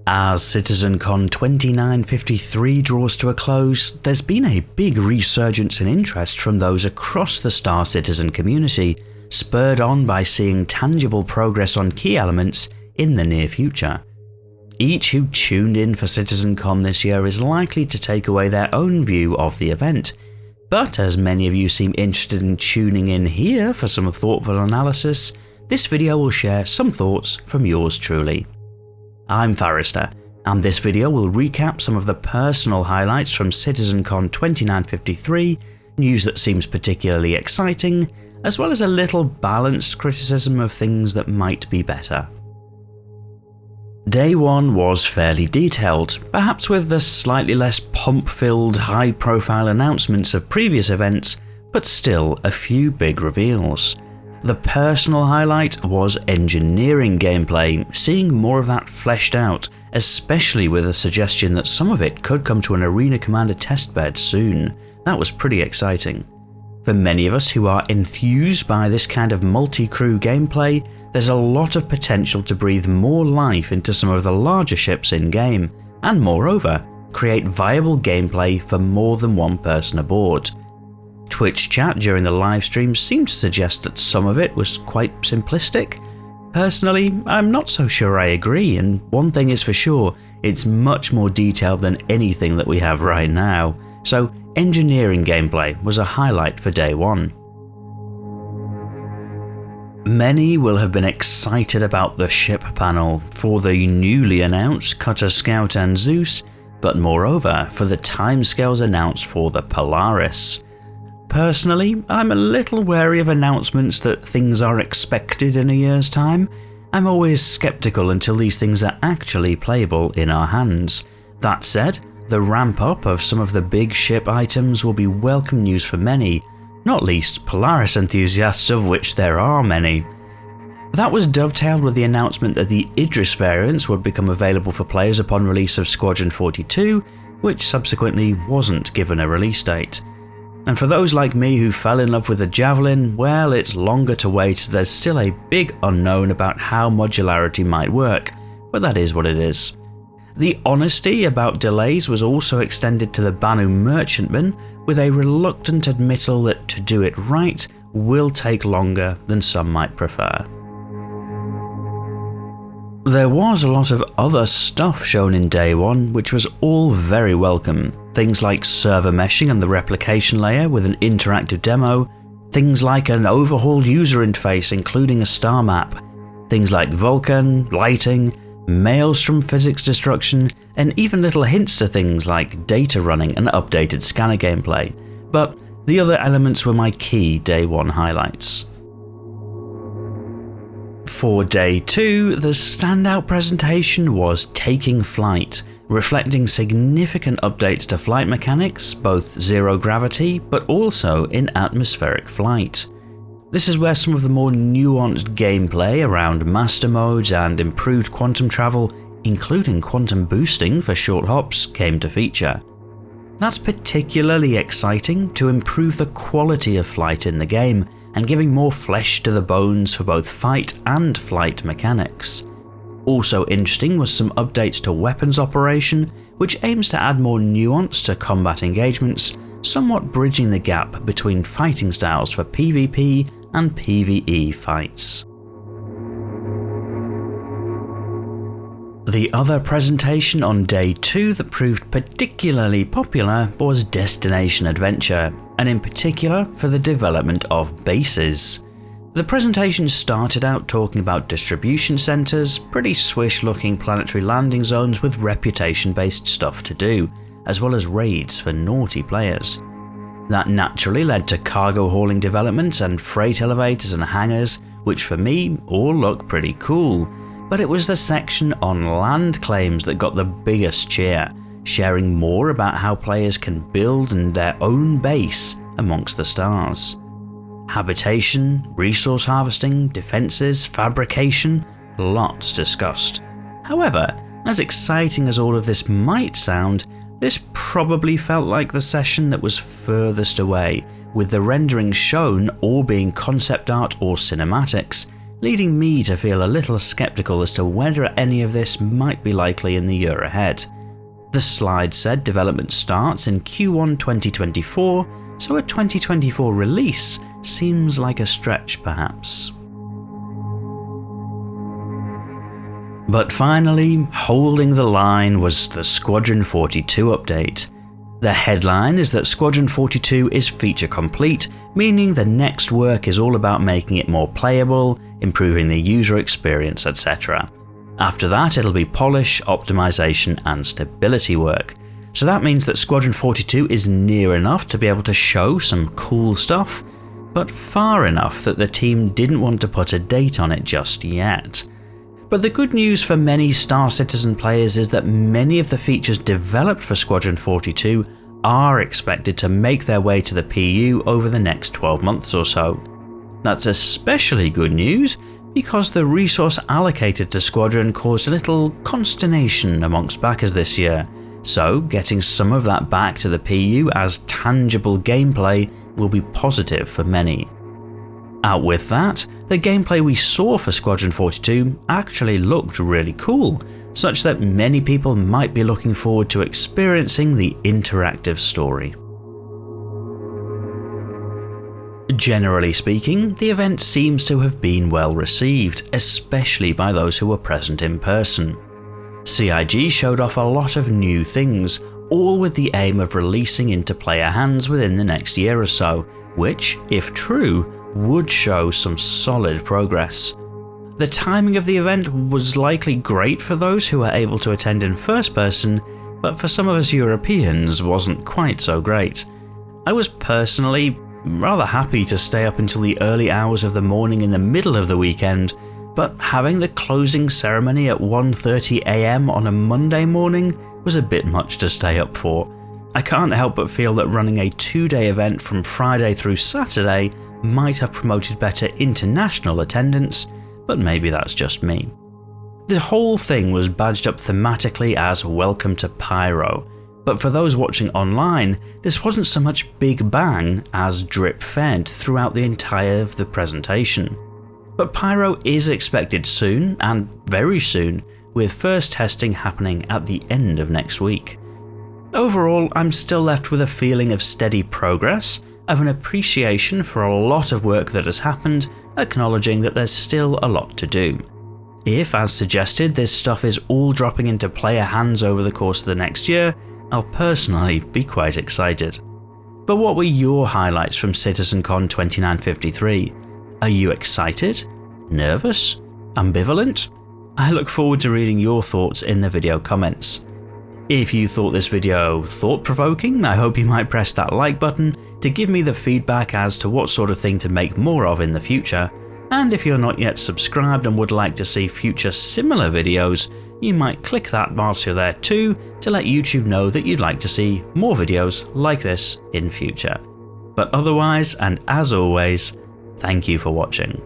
As CitizenCon 2953 draws to a close, there's been a big resurgence in interest from those across the Star Citizen community, spurred on by seeing tangible progress on key elements in the near future. Each who tuned in for CitizenCon this year is likely to take away their own view of the event, but as many of you seem interested in tuning in here for some thoughtful analysis, this video will share some thoughts from yours truly. I'm Forrester, and this video will recap some of the personal highlights from CitizenCon 2953, news that seems particularly exciting, as well as a little balanced criticism of things that might be better. Day 1 was fairly detailed, perhaps with the slightly less pomp-filled, high-profile announcements of previous events, but still a few big reveals. The personal highlight was engineering gameplay, seeing more of that fleshed out, especially with the suggestion that some of it could come to an Arena Commander testbed soon. That was pretty exciting. For many of us who are enthused by this kind of multi-crew gameplay, there's a lot of potential to breathe more life into some of the larger ships in-game, and moreover, create viable gameplay for more than one person aboard. Twitch chat during the livestream seemed to suggest that some of it was quite simplistic. Personally, I'm not so sure I agree, and one thing is for sure, it's much more detailed than anything that we have right now, so engineering gameplay was a highlight for Day 1. Many will have been excited about the ship panel for the newly announced Cutter Scout and Zeus, but moreover for the timescales announced for the Polaris. Personally, I'm a little wary of announcements that things are expected in a year's time. I'm always skeptical until these things are actually playable in our hands. That said, the ramp up of some of the big ship items will be welcome news for many, not least Polaris enthusiasts, of which there are many. That was dovetailed with the announcement that the Idris variants would become available for players upon release of Squadron 42, which subsequently wasn't given a release date. And for those like me who fell in love with the Javelin, well, it's longer to wait as there's still a big unknown about how modularity might work, but that is what it is. The honesty about delays was also extended to the Banu Merchantman, with a reluctant admittal that to do it right will take longer than some might prefer. There was a lot of other stuff shown in Day 1, which was all very welcome. Things like server meshing and the replication layer with an interactive demo, things like an overhauled user interface including a star map, things like Vulcan, lighting, Maelstrom physics destruction, and even little hints to things like data running and updated scanner gameplay. But the other elements were my key Day 1 highlights. For Day 2, the standout presentation was Taking Flight, reflecting significant updates to flight mechanics, both zero gravity but also in atmospheric flight. This is where some of the more nuanced gameplay around master modes and improved quantum travel, including quantum boosting for short hops, came to feature. That's particularly exciting to improve the quality of flight in the game and giving more flesh to the bones for both fight and flight mechanics. Also interesting was some updates to weapons operation, which aims to add more nuance to combat engagements, somewhat bridging the gap between fighting styles for PvP and PvE fights. The other presentation on Day 2 that proved particularly popular was Destination Adventure, and in particular for the development of bases. The presentation started out talking about distribution centres, pretty swish looking planetary landing zones with reputation based stuff to do, as well as raids for naughty players. That naturally led to cargo hauling developments and freight elevators and hangars, which for me all look pretty cool. But it was the section on land claims that got the biggest cheer, sharing more about how players can build their own base amongst the stars. Habitation, resource harvesting, defences, fabrication, lots discussed. However, as exciting as all of this might sound, this probably felt like the session that was furthest away, with the renderings shown all being concept art or cinematics, leading me to feel a little skeptical as to whether any of this might be likely in the year ahead. The slide said development starts in Q1 2024, so a 2024 release seems like a stretch perhaps. But finally, holding the line was the Squadron 42 update. The headline is that Squadron 42 is feature complete, meaning the next work is all about making it more playable, improving the user experience, etc. After that, it'll be polish, optimization, and stability work. So that means that Squadron 42 is near enough to be able to show some cool stuff, but far enough that the team didn't want to put a date on it just yet. But the good news for many Star Citizen players is that many of the features developed for Squadron 42 are expected to make their way to the PU over the next 12 months or so. That's especially good news because the resource allocated to Squadron caused a little consternation amongst backers this year, so getting some of that back to the PU as tangible gameplay will be positive for many. Out with that, the gameplay we saw for Squadron 42 actually looked really cool, such that many people might be looking forward to experiencing the interactive story. Generally speaking, the event seems to have been well received, especially by those who were present in person. CIG showed off a lot of new things, all with the aim of releasing into player hands within the next year or so, which, if true, would show some solid progress. The timing of the event was likely great for those who were able to attend in first person, but for some of us Europeans wasn't quite so great. I was personally rather happy to stay up until the early hours of the morning in the middle of the weekend, but having the closing ceremony at 1:30 AM on a Monday morning was a bit much to stay up for. I can't help but feel that running a 2-day event from Friday through Saturday might have promoted better international attendance, but maybe that's just me. The whole thing was badged up thematically as Welcome to Pyro, but for those watching online, this wasn't so much Big Bang as drip-fed throughout the entire of the presentation. But Pyro is expected soon, and very soon, with first testing happening at the end of next week. Overall, I'm still left with a feeling of steady progress, of an appreciation for a lot of work that has happened, acknowledging that there's still a lot to do. If, as suggested, this stuff is all dropping into player hands over the course of the next year, I'll personally be quite excited. But what were your highlights from CitizenCon 2953? Are you excited? Nervous? Ambivalent? I look forward to reading your thoughts in the video comments. If you thought this video thought-provoking, I hope you might press that like button to give me the feedback as to what sort of thing to make more of in the future, and if you're not yet subscribed and would like to see future similar videos, you might click that whilst you're there too to let YouTube know that you'd like to see more videos like this in future. But otherwise, and as always, thank you for watching.